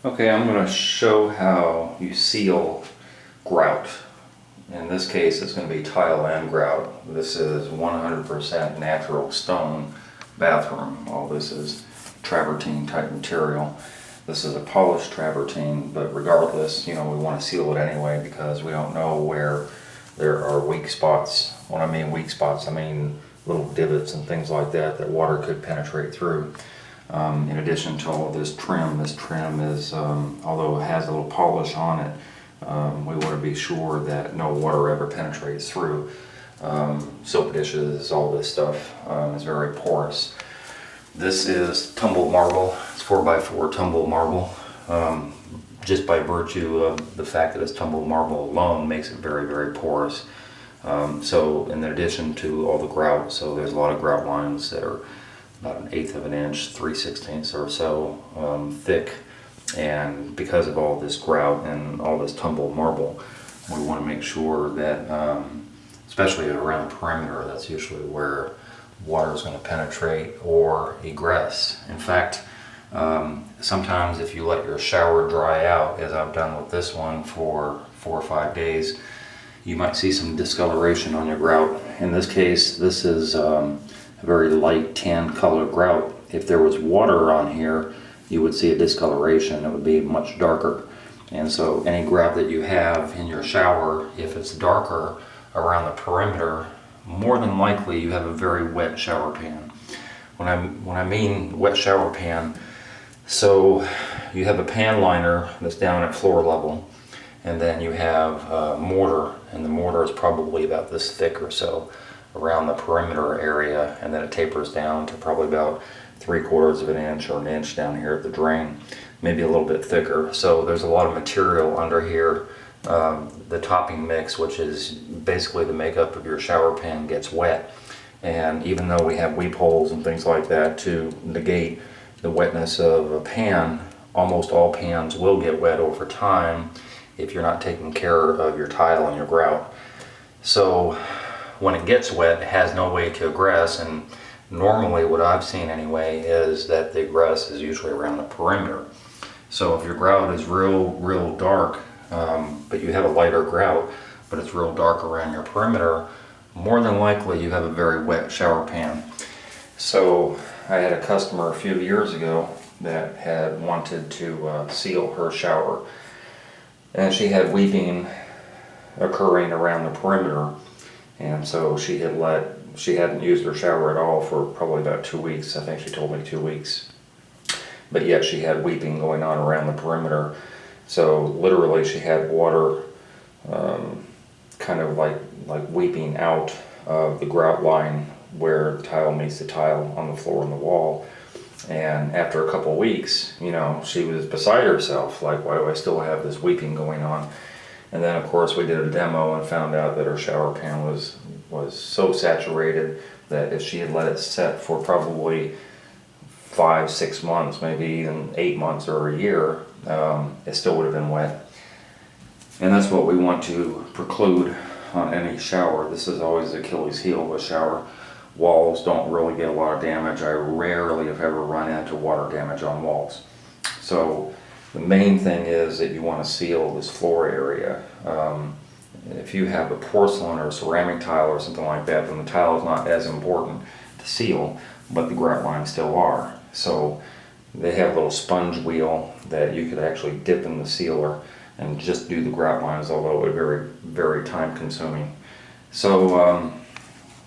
Okay, I'm going to show how you seal grout. In this case, it's going to be tile and grout. This is 100% natural stone bathroom. All this is travertine type material. This is a polished travertine, but regardless, we want to seal it anyway because we don't know where there are weak spots. When I mean weak spots, I mean little divots and things like that that water could penetrate through. In addition to all of this trim is, although it has a little polish on it, we want to be sure that no water ever penetrates through. Soap dishes, all this stuff is very porous. This is tumbled marble. It's 4x4 tumbled marble. Just by virtue of the fact that it's tumbled marble alone makes it very, very porous. So in addition to all the grout, so there's a lot of grout lines that are about 1/8 of an inch, 3/16 or so thick, and because of all this grout and all this tumbled marble, we want to make sure that, especially around the perimeter, that's usually where water is going to penetrate or egress. In fact, sometimes if you let your shower dry out, as I've done with this one for 4 or 5 days, you might see some discoloration on your grout. In this case, this is a very light tan color grout. If there was water on here, you would see a discoloration. It would be much darker. And so any grout that you have in your shower, if it's darker around the perimeter, more than likely you have a very wet shower pan. When I mean wet shower pan, so you have a pan liner that's down at floor level, and then you have mortar, and the mortar is probably about this thick or so around the perimeter area, and then it tapers down to probably about 3/4 of an inch or an inch down here at the drain, maybe a little bit thicker. So there's a lot of material under here. The topping mix, which is basically the makeup of your shower pan, gets wet, and even though we have weep holes and things like that to negate the wetness of a pan, almost all pans will get wet over time if you're not taking care of your tile and your grout. So when it gets wet, it has no way to egress, and normally what I've seen anyway is that the egress is usually around the perimeter. So if your grout is real dark, but you have a lighter grout, but it's real dark around your perimeter, more than likely you have a very wet shower pan. So I had a customer a few years ago that had wanted to seal her shower, and she had weeping occurring around the perimeter, and so she hadn't used her shower at all for probably about 2 weeks. I think she told me 2 weeks, but yet she had weeping going on around the perimeter. So literally she had water kind of like weeping out of the grout line where the tile meets the tile on the floor and the wall. And after a couple weeks, she was beside herself, like, why do I still have this weeping going on? And then of course we did a demo and found out that her shower pan was so saturated that if she had let it set for probably 5-6 months, maybe even 8 months or a year, it still would have been wet. And that's what we want to preclude on any shower. This is always the Achilles heel of a shower. Walls don't really get a lot of damage. I rarely, if ever, run into water damage on walls. So the main thing is that you want to seal this floor area. If you have a porcelain or ceramic tile or something like that, then the tile is not as important to seal, but the grout lines still are. So they have a little sponge wheel that you could actually dip in the sealer and just do the grout lines, although it would be very, very time consuming. So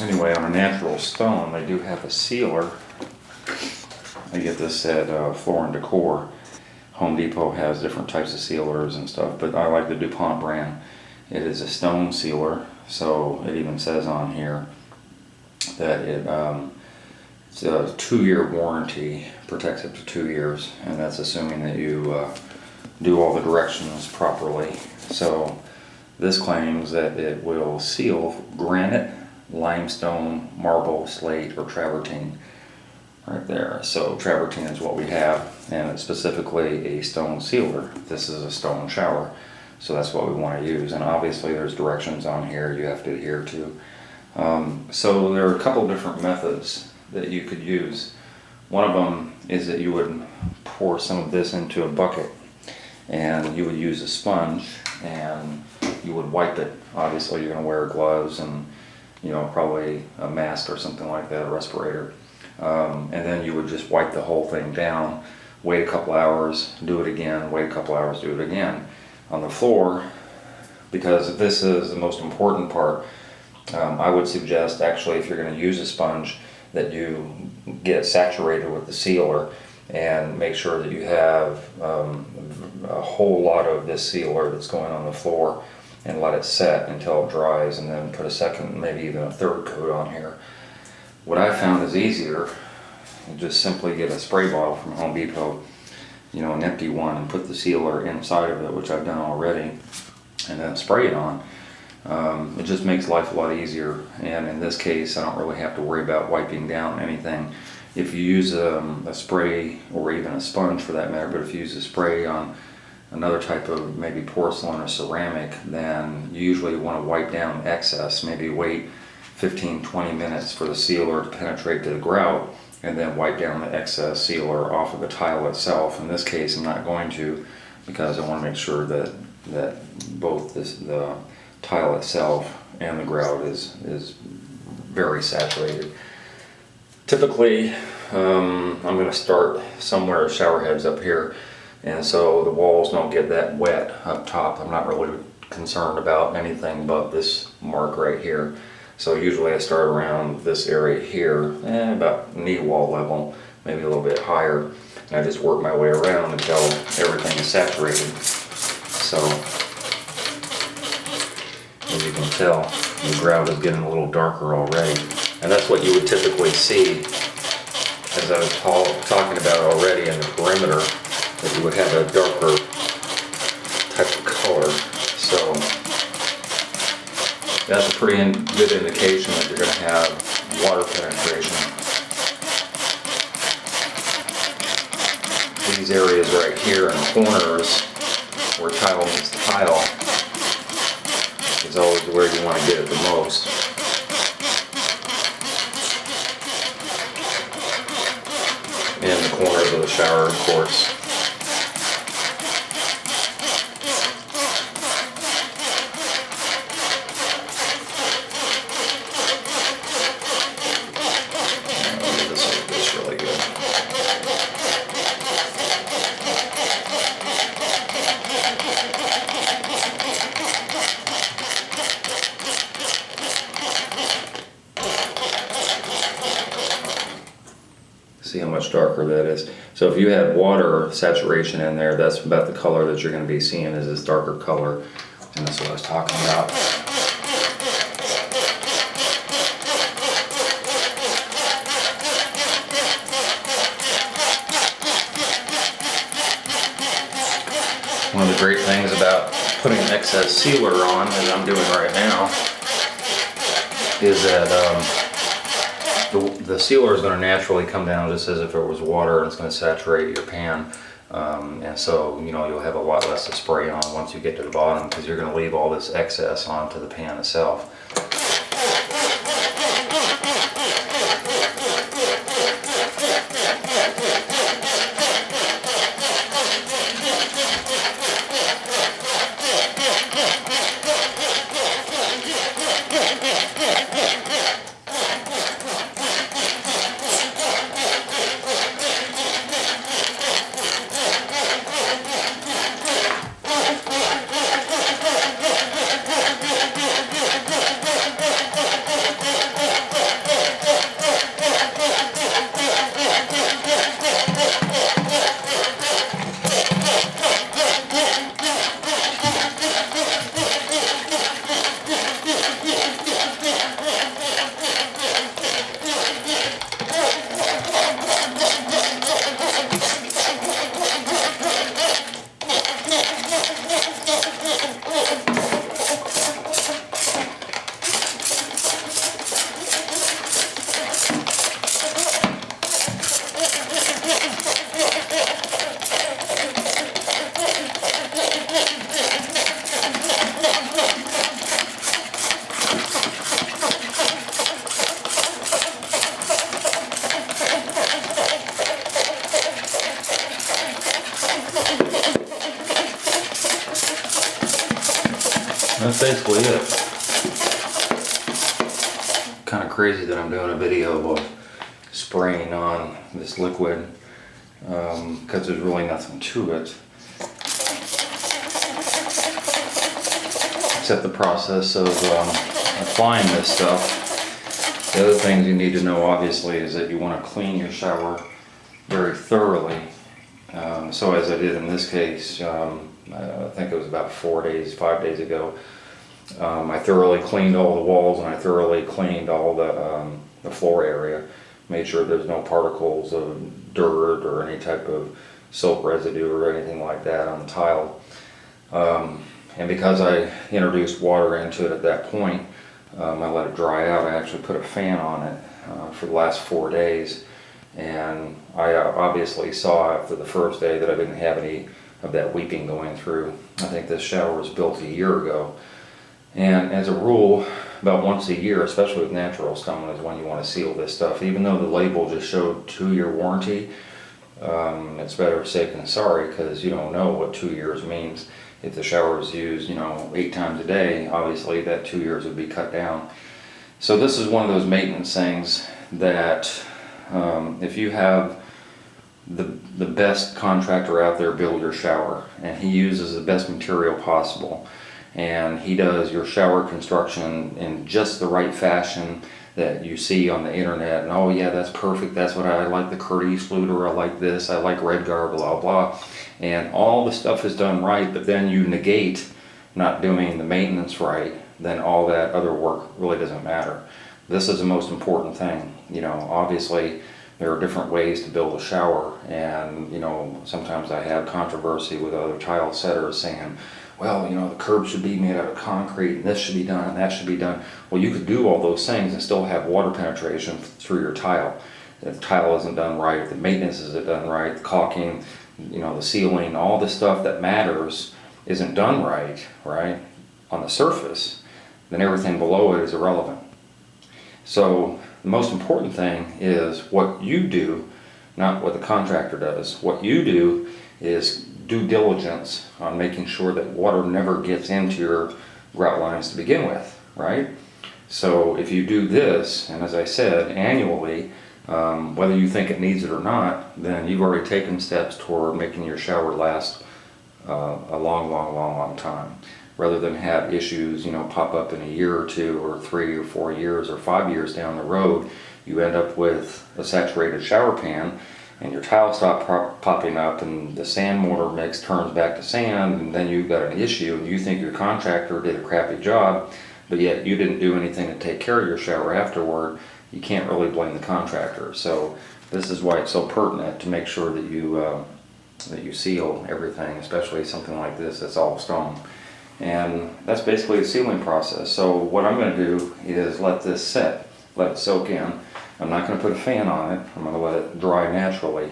anyway, on a natural stone, they do have a sealer. I get this at Floor and Decor. Home Depot has different types of sealers and stuff, but I like the DuPont brand. It is a stone sealer, so it even says on here that it's a 2-year warranty, protects up to 2 years, and that's assuming that you do all the directions properly. So this claims that it will seal granite, limestone, marble, slate, or travertine. Right there. So travertine is what we have, and it's specifically a stone sealer. This is a stone shower, so that's what we want to use. And obviously there's directions on here you have to adhere to. So there are a couple different methods that you could use. One of them is that you would pour some of this into a bucket, and you would use a sponge and you would wipe it. Obviously you're going to wear gloves and probably a mask or something like that, a respirator. And then you would just wipe the whole thing down, wait a couple hours, do it again, wait a couple hours, do it again on the floor. Because this is the most important part, I would suggest actually, if you're going to use a sponge, that you get saturated with the sealer and make sure that you have a whole lot of this sealer that's going on the floor, and let it set until it dries, and then put a second, maybe even a third coat on here. What I found is easier, just simply get a spray bottle from Home Depot, an empty one, and put the sealer inside of it, which I've done already, and then spray it on. It just makes life a lot easier, and in this case I don't really have to worry about wiping down anything. If you use a spray, or even a sponge for that matter, but if you use a spray on another type of maybe porcelain or ceramic, then you usually want to wipe down excess, maybe wait 15-20 minutes for the sealer to penetrate to the grout, and then wipe down the excess sealer off of the tile itself. In this case I'm not going to, because I want to make sure that both the tile itself and the grout is very saturated. Typically I'm going to start somewhere, shower heads up here, and so the walls don't get that wet up top. I'm not really concerned about anything but this mark right here. So usually I start around this area here, about knee wall level, maybe a little bit higher, and I just work my way around until everything is saturated. So as you can tell, the grout is getting a little darker already, and that's what you would typically see, as I was talking about already, in the perimeter, that you would have a darker type of color. So that's a pretty good indication that you're going to have water penetration. These areas right here in corners where tile meets tile is always where you want to get it the most. And the corners of the shower, of course. This really good. See how much darker that is. So if you had water saturation in there, that's about the color that you're going to be seeing, is this darker color, and that's what I was talking about. One of the great things about putting excess sealer on, as I'm doing right now, is that the sealer is going to naturally come down just as if it was water, and it's going to saturate your pan. And so, you'll have a lot less to spray on once you get to the bottom, because you're going to leave all this excess onto the pan itself. that's basically it. Kind of crazy that I'm doing a video of spraying on this liquid because there's really nothing to it except the process of applying this stuff. The other things you need to know obviously is that you want to clean your shower very thoroughly. So as I did in this case, I think it was about 5 days ago, I thoroughly cleaned all the walls and I thoroughly cleaned all the floor area. Made sure there's no particles of dirt or any type of soap residue or anything like that on the tile. And because I introduced water into it at that point, I let it dry out. I actually put a fan on it for the last 4 days. And I obviously saw after the first day that I didn't have any of that weeping going through. I think this shower was built a year ago. And as a rule, about once a year, especially with natural stone, is when you want to seal this stuff. Even though the label just showed 2-year warranty, it's better safe than sorry, because you don't know what 2 years means. If the shower is used, 8 times a day, obviously that 2 years would be cut down. So this is one of those maintenance things that if you have the best contractor out there build your shower, and he uses the best material possible, and he does your shower construction in just the right fashion that you see on the internet, and oh yeah, that's perfect, that's what I like, the Curtis fluter, I like this, I like Redgar, blah blah, and all the stuff is done right, but then you negate not doing the maintenance right, then all that other work really doesn't matter. This is the most important thing. Obviously there are different ways to build a shower, and sometimes I have controversy with other tile setters saying, well, the curb should be made out of concrete, and this should be done, and that should be done. Well, you could do all those things and still have water penetration through your tile. If the tile isn't done right, if the maintenance isn't done right, the caulking, the sealing, all the stuff that matters isn't done right, on the surface, then everything below it is irrelevant. So the most important thing is what you do, not what the contractor does. What you do is due diligence on making sure that water never gets into your grout lines to begin with, right? So if you do this, and as I said, annually, whether you think it needs it or not, then you've already taken steps toward making your shower last a long time. Rather than have issues, pop up in a year or 2 or 3 or 4 years or 5 years down the road, you end up with a saturated shower pan, and your tile stop popping up, and the sand mortar mix turns back to sand, and then you've got an issue, and you think your contractor did a crappy job, but yet you didn't do anything to take care of your shower afterward. You can't really blame the contractor. So this is why it's so pertinent to make sure that you seal everything, especially something like this that's all stone. And that's basically the sealing process. So what I'm going to do is let this set, let it soak in. I'm not going to put a fan on it. I'm going to let it dry naturally.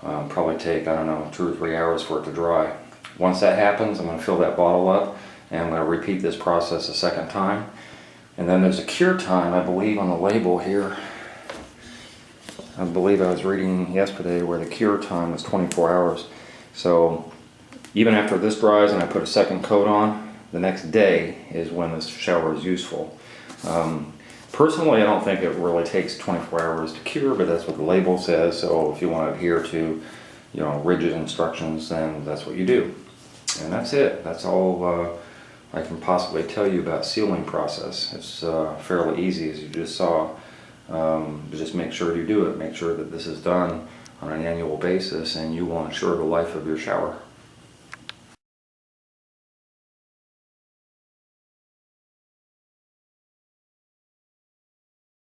Probably take, 2 or 3 hours for it to dry. Once that happens, I'm going to fill that bottle up, and I'm going to repeat this process a second time. And then there's a cure time, I believe, on the label here. I believe I was reading yesterday where the cure time was 24 hours. So even after this dries and I put a second coat on, the next day is when this shower is useful. Personally, I don't think it really takes 24 hours to cure, but that's what the label says. So if you want to adhere to, rigid instructions, then that's what you do. And that's it. That's all I can possibly tell you about sealing process. It's fairly easy, as you just saw. Just make sure you do it. Make sure that this is done on an annual basis, and you will ensure the life of your shower.